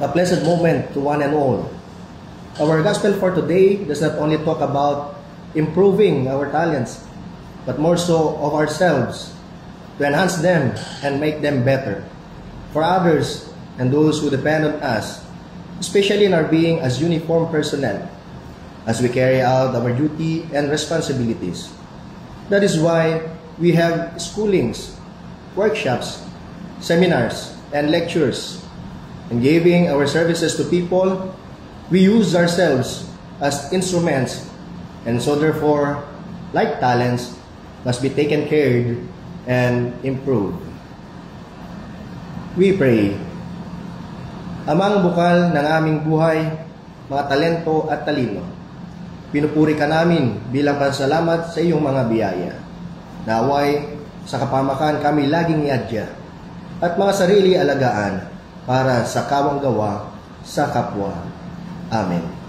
a blessed moment to one and all. Our gospel for today does not only talk about improving our talents, but more so of ourselves, to enhance them and make them better for others and those who depend on us, especially in our being as uniformed personnel, as we carry out our duty and responsibilities. That is why we have schoolings, workshops, seminars, and lectures. In giving our services to people, we use ourselves as instruments, and so therefore, like talents, must be taken care and improved. We pray. Amang bukal ng aming buhay, mga talento at talino, pinupuri ka namin bilang pasalamat sa iyong mga biyaya. Naway, sa kapamakan kami laging iadya at mga sarili alagaan para sa kawang gawa sa kapwa. Amen.